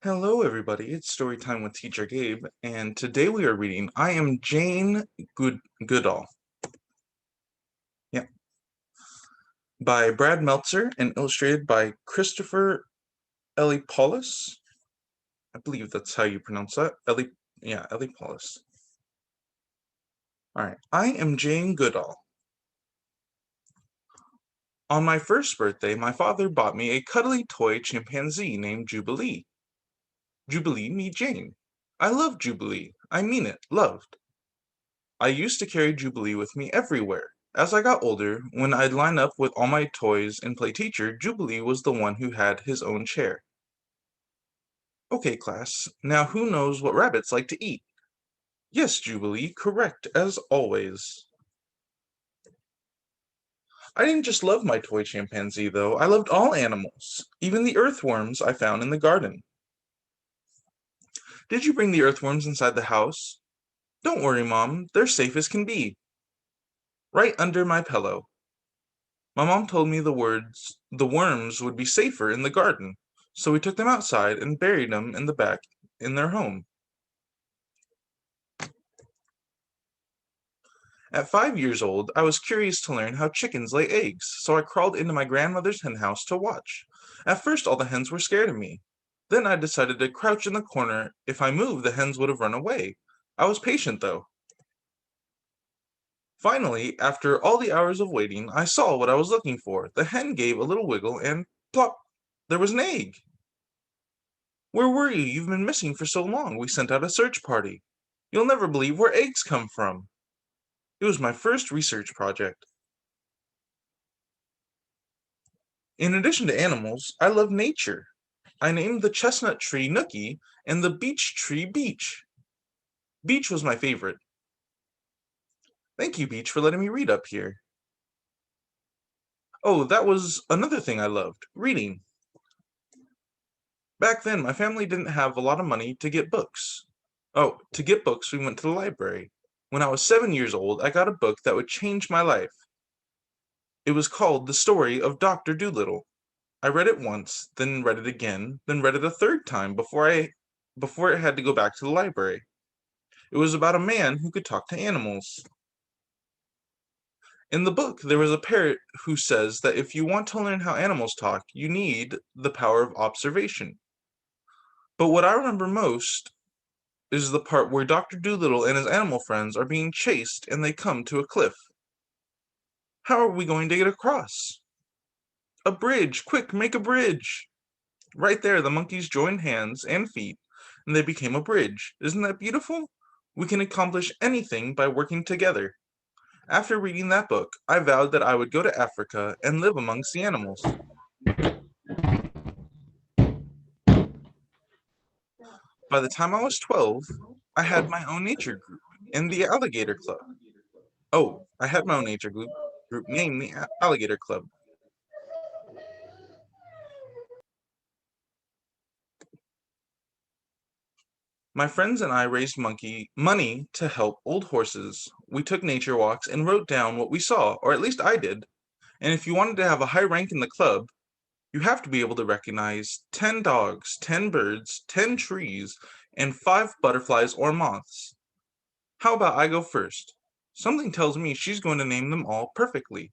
Hello, everybody. It's story time with Teacher Gabe, and today we are reading I Am Jane Goodall. Yeah, by Brad Meltzer and illustrated by Christopher Eliopoulos. I believe that's how you pronounce that. Eliopoulos. All right. I am Jane Goodall. On my first birthday, my father bought me a cuddly toy chimpanzee named Jubilee. Jubilee, meet Jane. I love Jubilee. I mean it, loved. I used to carry Jubilee with me everywhere. As I got older, when I'd line up with all my toys and play teacher, Jubilee was the one who had his own chair. Okay, class, now who knows what rabbits like to eat? Yes, Jubilee, correct, as always. I didn't just love my toy chimpanzee, though. I loved all animals, even the earthworms I found in the garden. Did you bring the earthworms inside the house? Don't worry, Mom, they're safe as can be. Right under my pillow. My mom told me the worms would be safer in the garden, so we took them outside and buried them in the back in their home. At 5 years old, I was curious to learn how chickens lay eggs, so I crawled into my grandmother's hen house to watch. At first, all the hens were scared of me. Then I decided to crouch in the corner. If I moved, the hens would have run away. I was patient, though. Finally, after all the hours of waiting, I saw what I was looking for. The hen gave a little wiggle and plop! There was an egg. Where were you? You've been missing for so long. We sent out a search party. You'll never believe where eggs come from. It was my first research project. In addition to animals, I love nature. I named the chestnut tree Nookie and the beech tree Beach. Beach was my favorite. Thank you, Beach, for letting me read up here. Oh, that was another thing I loved, reading. Back then, my family didn't have a lot of money to get books. Oh, to get books, we went to the library. When I was 7 years old, I got a book that would change my life. It was called The Story of Dr. Dolittle. I read it once, then read it again, then read it a third time before it had to go back to the library. It was about a man who could talk to animals. In the book, there was a parrot who says that if you want to learn how animals talk, you need the power of observation. But what I remember most is the part where Dr. Dolittle and his animal friends are being chased and they come to a cliff. How are we going to get across? A bridge! Quick, make a bridge! Right there, the monkeys joined hands and feet, and they became a bridge. Isn't that beautiful? We can accomplish anything by working together. After reading that book, I vowed that I would go to Africa and live amongst the animals. By the time I was 12, I had my own nature group in the Alligator Club. Oh, I had my own nature group named the Alligator Club. My friends and I raised money to help old horses. We took nature walks and wrote down what we saw, or at least I did. And if you wanted to have a high rank in the club, you have to be able to recognize 10 dogs, 10 birds, 10 trees, and 5 butterflies or moths. How about I go first? Something tells me she's going to name them all perfectly.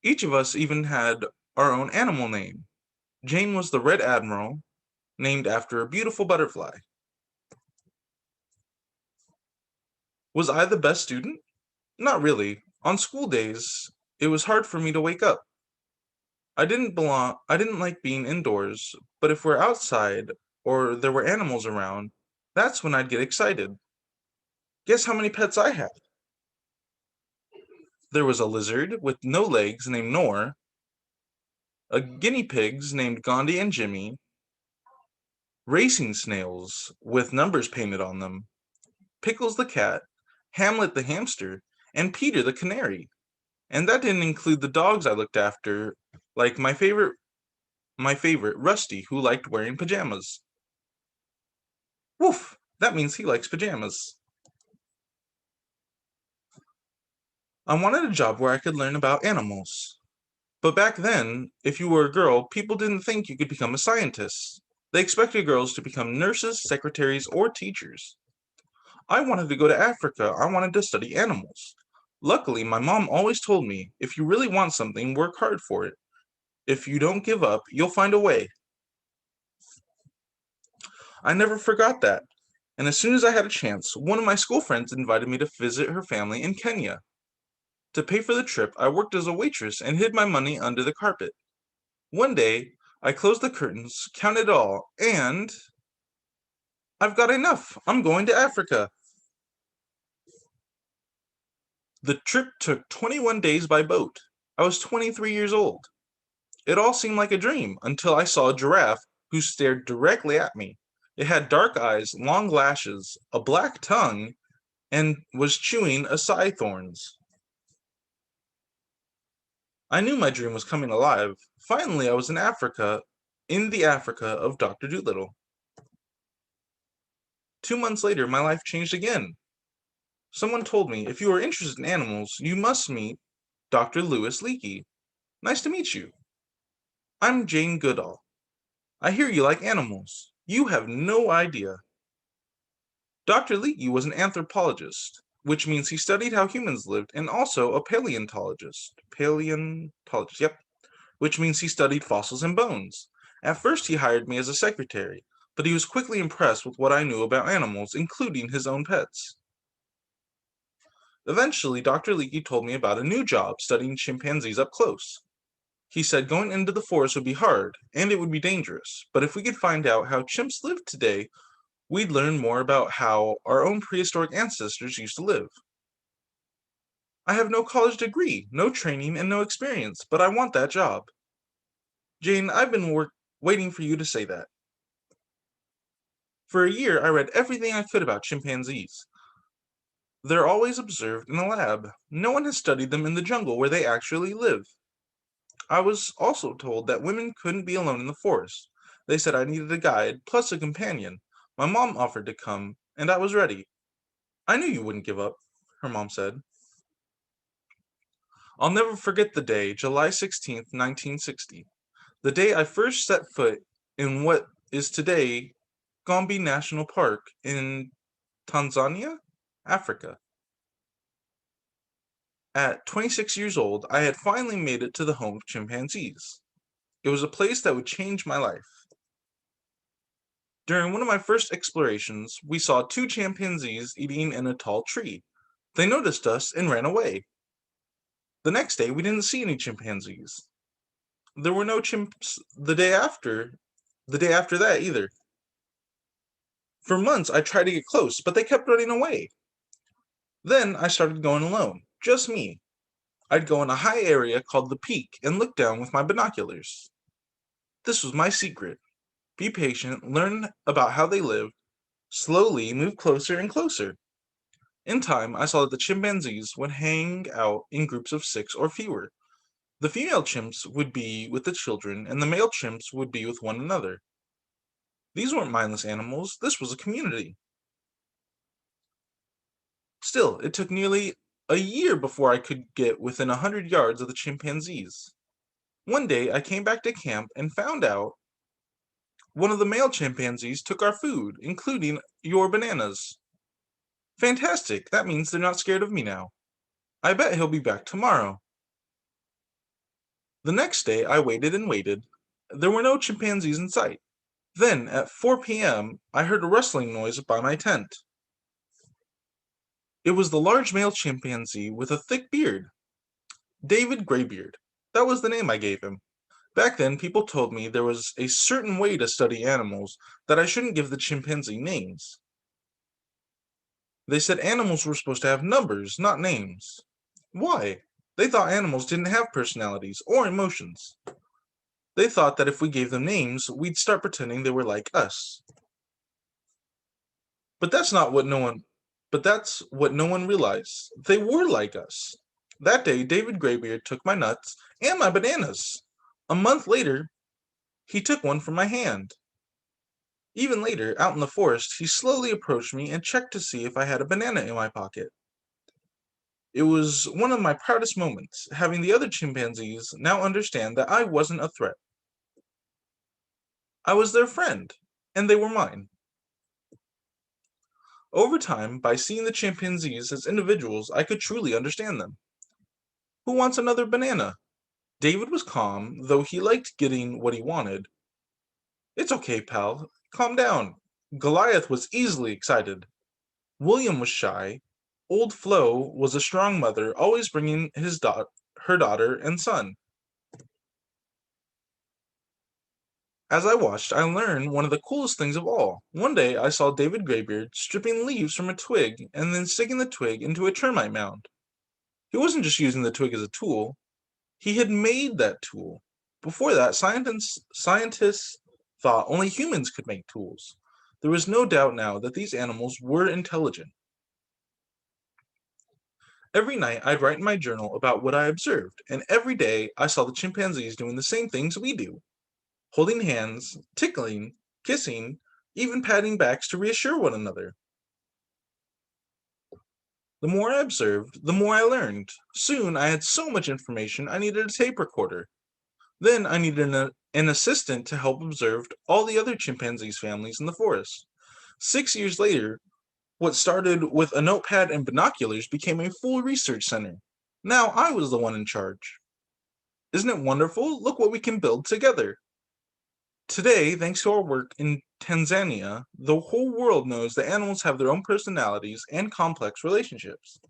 Each of us even had our own animal name. Jane was the Red Admiral, named after a beautiful butterfly. Was I the best student? Not really. On school days, it was hard for me to wake up. I didn't like being indoors, but if we're outside or there were animals around, that's when I'd get excited. Guess how many pets I had? There was a lizard with no legs named Nor, a guinea pigs named Gandhi and Jimmy, racing snails with numbers painted on them, Pickles the cat, Hamlet the hamster, and Peter the canary. And that didn't include the dogs I looked after, like my favorite, Rusty, who liked wearing pajamas. Woof! That means he likes pajamas. I wanted a job where I could learn about animals. But back then, if you were a girl, people didn't think you could become a scientist. They expected girls to become nurses, secretaries, or teachers. I wanted to go to Africa. I wanted to study animals. Luckily, my mom always told me, if you really want something, work hard for it. If you don't give up, you'll find a way. I never forgot that. And as soon as I had a chance, one of my school friends invited me to visit her family in Kenya. To pay for the trip, I worked as a waitress and hid my money under the carpet. One day, I closed the curtains, counted it all, and I've got enough. I'm going to Africa. The trip took 21 days by boat. I was 23 years old. It all seemed like a dream until I saw a giraffe who stared directly at me. It had dark eyes, long lashes, a black tongue, and was chewing acai thorns. I knew my dream was coming alive. Finally, I was in Africa, in the Africa of Dr. Dolittle. 2 months later, my life changed again. Someone told me, if you are interested in animals, you must meet Dr. Louis Leakey. Nice to meet you. I'm Jane Goodall. I hear you like animals. You have no idea. Dr. Leakey was an anthropologist, which means he studied how humans lived, and also a paleontologist. Paleontologist, yep. Which means he studied fossils and bones. At first, he hired me as a secretary, but he was quickly impressed with what I knew about animals, including his own pets. Eventually, Dr. Leakey told me about a new job studying chimpanzees up close. He said going into the forest would be hard, and it would be dangerous, but if we could find out how chimps live today, we'd learn more about how our own prehistoric ancestors used to live. I have no college degree, no training, and no experience, but I want that job. Jane, I've been waiting for you to say that. For a year, I read everything I could about chimpanzees. They're always observed in a lab. No one has studied them in the jungle where they actually live. I was also told that women couldn't be alone in the forest. They said I needed a guide, plus a companion. My mom offered to come, and I was ready. I knew you wouldn't give up, her mom said. I'll never forget the day, July 16th, 1960, the day I first set foot in what is today Gombe National Park in Tanzania, Africa. At 26 years old, I had finally made it to the home of chimpanzees. It was a place that would change my life. During one of my first explorations, we saw two chimpanzees eating in a tall tree. They noticed us and ran away. The next day, we didn't see any chimpanzees. There were no chimps the day after that either. For months, I tried to get close, but they kept running away. Then I started going alone, just me. I'd go in a high area called the peak and look down with my binoculars. This was my secret. Be patient, learn about how they live, slowly move closer and closer. In time, I saw that the chimpanzees would hang out in groups of 6 or fewer. The female chimps would be with the children, and the male chimps would be with one another. These weren't mindless animals, this was a community. Still, it took nearly a year before I could get within 100 yards of the chimpanzees. One day, I came back to camp and found out one of the male chimpanzees took our food, including your bananas. Fantastic, that means they're not scared of me now. I bet he'll be back tomorrow. The next day, I waited and waited. There were no chimpanzees in sight. Then, at 4 p.m., I heard a rustling noise by my tent. It was the large male chimpanzee with a thick beard. David Graybeard. That was the name I gave him. Back then, people told me there was a certain way to study animals, that I shouldn't give the chimpanzee names. They said animals were supposed to have numbers, not names. Why? They thought animals didn't have personalities or emotions. They thought that if we gave them names, we'd start pretending they were like us. But that's not what no one but that's what no one realized. They were like us. That day, David Graybeard took my nuts and my bananas. A month later, he took one from my hand. Even later, out in the forest, he slowly approached me and checked to see if I had a banana in my pocket. It was one of my proudest moments, having the other chimpanzees now understand that I wasn't a threat. I was their friend. and they were mine. Over time, by seeing the chimpanzees as individuals, I could truly understand them. Who wants another banana? David was calm, though he liked getting what he wanted. It's okay, pal. Calm down. Goliath was easily excited. William was shy. Old Flo was a strong mother, always bringing her daughter and son. As I watched, I learned one of the coolest things of all. One day, I saw David Graybeard stripping leaves from a twig and then sticking the twig into a termite mound. He wasn't just using the twig as a tool, he had made that tool. Before that, scientists thought only humans could make tools. There was no doubt now that these animals were intelligent. Every night, I'd write in my journal about what I observed, and every day I saw the chimpanzees doing the same things we do, holding hands, tickling, kissing, even patting backs to reassure one another. The more I observed, the more I learned. Soon I had so much information I needed a tape recorder. Then I needed an assistant to help observe all the other chimpanzees' families in the forest. 6 years later, what started with a notepad and binoculars became a full research center. Now I was the one in charge. Isn't it wonderful? Look what we can build together. Today, thanks to our work in Tanzania, the whole world knows that animals have their own personalities and complex relationships.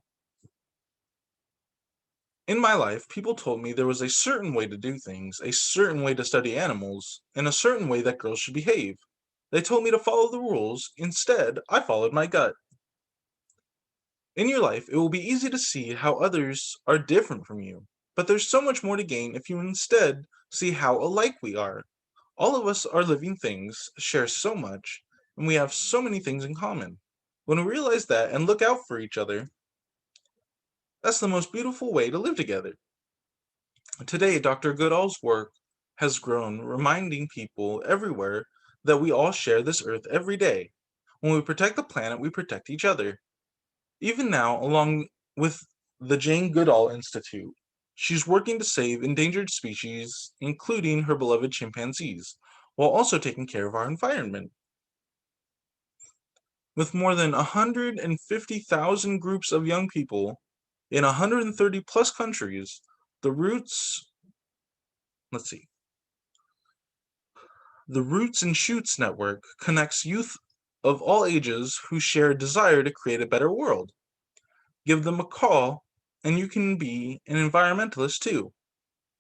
In my life, people told me there was a certain way to do things, a certain way to study animals, and a certain way that girls should behave. They told me to follow the rules. Instead, I followed my gut. In your life, it will be easy to see how others are different from you, but there's so much more to gain if you instead see how alike we are. All of us are living things, share so much, and we have so many things in common. When we realize that and look out for each other, that's the most beautiful way to live together. Today, Dr. Goodall's work has grown, reminding people everywhere that we all share this earth every day. When we protect the planet, we protect each other. Even now, along with the Jane Goodall Institute, she's working to save endangered species, including her beloved chimpanzees, while also taking care of our environment. With more than 150,000 groups of young people in 130 plus countries, the let's see, the Roots and Shoots network connects youth of all ages who share a desire to create a better world. Give them a call, and you can be an environmentalist too.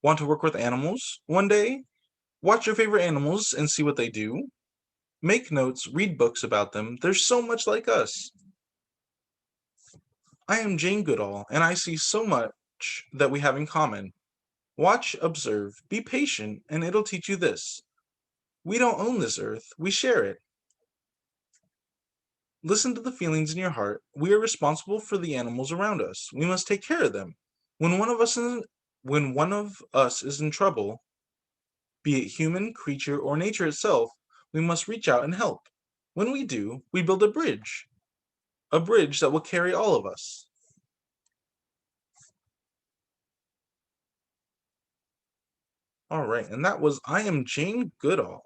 Want to work with animals one day? Watch your favorite animals and see what they do. Make notes, read books about them. They're so much like us. I am Jane Goodall, and I see so much that we have in common. Watch, observe, be patient, and it'll teach you this. We don't own this earth, we share it. Listen to the feelings in your heart. We are responsible for the animals around us. We must take care of them. When one of us is, when one of us is in trouble, be it human, creature, or nature itself, we must reach out and help. When we do, we build a bridge that will carry all of us. All right, and that was I Am Jane Goodall.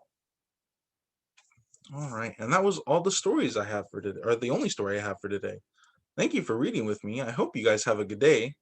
All right, and that was all the stories I have for today, or the only story I have for today. Thank you for reading with me. I hope you guys have a good day.